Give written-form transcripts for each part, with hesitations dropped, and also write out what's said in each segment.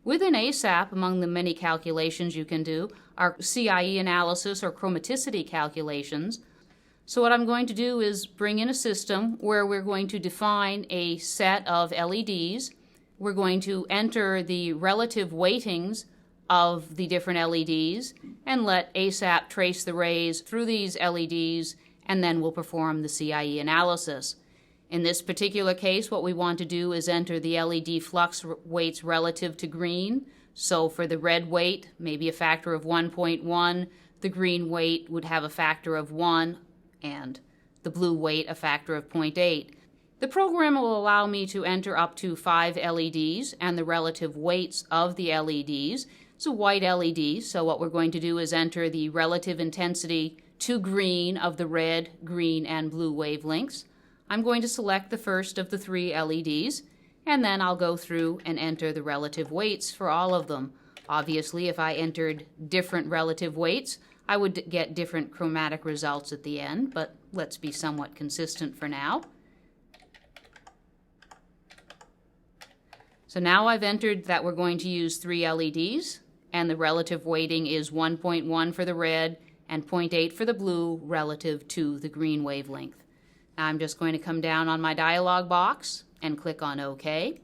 Within ASAP, among the many calculations you can do are Cie analysis or chromaticity calculations. So what I'm going to do is bring in a system where we're going to define a set of LEDs. We're going to enter the relative weightings of the different LEDs and let ASAP trace the rays through these LEDs, and then we'll perform the Cie analysis. In this particular case, what we want to do is enter the LED flux weights relative to green. So for the red weight, maybe a factor of 1.1, the green weight would have a factor of 1, and the blue weight a factor of 0.8. The program will allow me to enter up to 5 LEDs and the relative weights of the LEDs. It's a white LED, so what we're going to do is enter the relative intensity to green of the red, green, and blue wavelengths. I'm going to select the first of the 3 LEDs, and then I'll go through and enter the relative weights for all of them. Obviously, if I entered different relative weights, I would get different chromatic results at the end, but let's be somewhat consistent for now. So now I've entered that we're going to use 3 LEDs, and the relative weighting is 1.1 for the red and 0.8 for the blue relative to the green wavelength. Now I'm just going to come down on my dialog box and click on OK.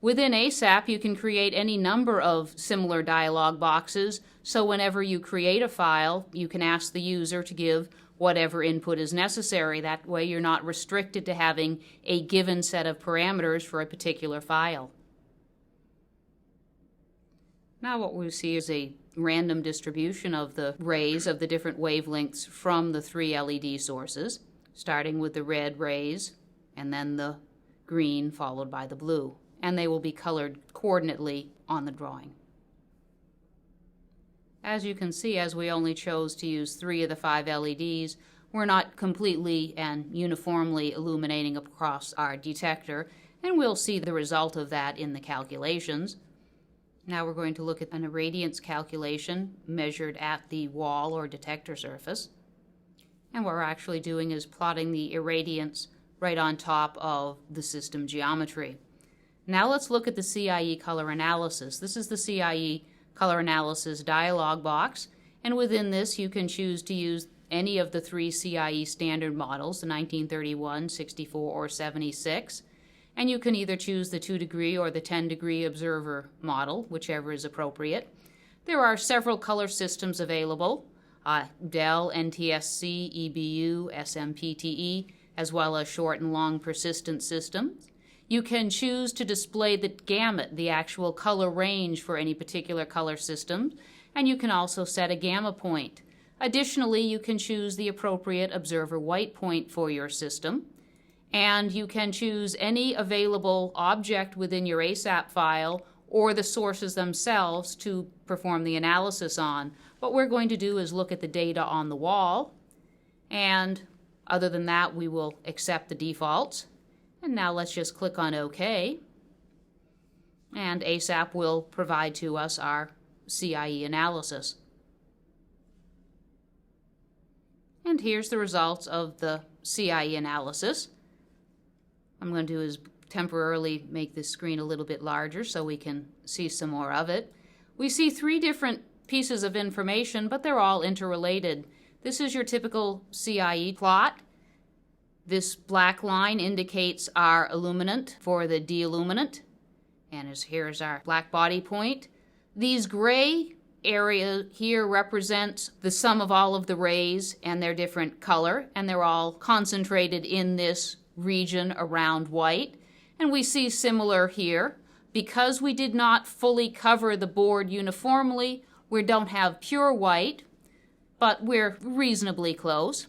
Within ASAP, you can create any number of similar dialog boxes, so whenever you create a file, you can ask the user to give whatever input is necessary. That way you're not restricted to having a given set of parameters for a particular file. Now what we see is a random distribution of the rays of the different wavelengths from the 3 LED sources, starting with the red rays and then the green followed by the blue, and they will be colored coordinately on the drawing. As you can see, as we only chose to use 3 of the 5 LEDs, we're not completely and uniformly illuminating across our detector, and we'll see the result of that in the calculations. Now we're going to look at an irradiance calculation measured at the wall or detector surface. And what we're actually doing is plotting the irradiance right on top of the system geometry. Now let's look at the Cie Color Analysis. This is the Cie Color Analysis dialog box, and within this you can choose to use any of the 3 Cie standard models, the 1931, 64, or 76, and you can either choose the 2-degree or the 10-degree observer model, whichever is appropriate. There are several color systems available. Dell, NTSC, EBU, SMPTE, as well as short and long persistent systems. You can choose to display the gamut, the actual color range for any particular color system, and you can also set a gamma point. Additionally, you can choose the appropriate observer white point for your system, and you can choose any available object within your ASAP file or the sources themselves to perform the analysis on. What we're going to do is look at the data on the wall, and other than that, we will accept the defaults. And now let's just click on OK, and ASAP will provide to us our Cie analysis. And here's the results of the Cie analysis. I'm going to do is temporarily make this screen a little bit larger so we can see some more of it. We see 3 different pieces of information, but they're all interrelated. This is your typical Cie plot. This black line indicates our illuminant for the de-illuminant, and here's our black body point. These gray area here represents the sum of all of the rays and their different color, and they're all concentrated in this region around white. And we see similar here. Because we did not fully cover the board uniformly, we don't have pure white, but we're reasonably close.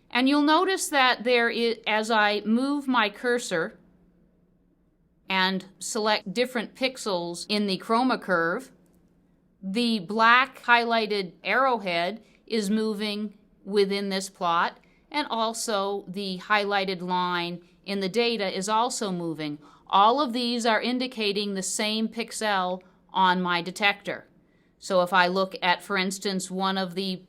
And you'll notice that there is, as I move my cursor and select different pixels in the chroma curve, the black highlighted arrowhead is moving within this plot, and also the highlighted line in the data is also moving. All of these are indicating the same pixel on my detector. So if I look at, for instance, one of the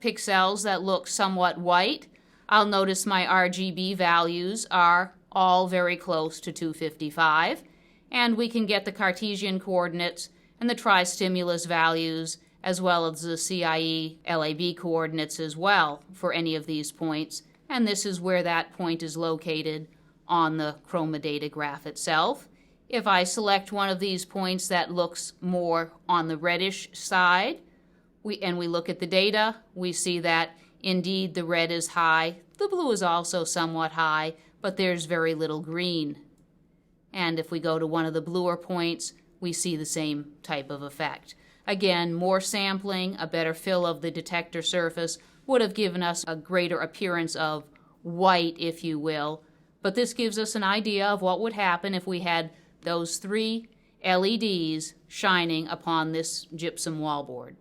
pixels that look somewhat white, I'll notice my RGB values are all very close to 255, and we can get the Cartesian coordinates and the tri-stimulus values, as well as the CIE LAB coordinates as well for any of these points, and this is where that point is located on the chroma data graph itself. If I select one of these points that looks more on the reddish side, we look at the data, we see that indeed the red is high, the blue is also somewhat high, but there's very little green. And if we go to one of the bluer points, we see the same type of effect. Again, more sampling, a better fill of the detector surface would have given us a greater appearance of white, if you will, but this gives us an idea of what would happen if we had those 3 LEDs shining upon this gypsum wallboard.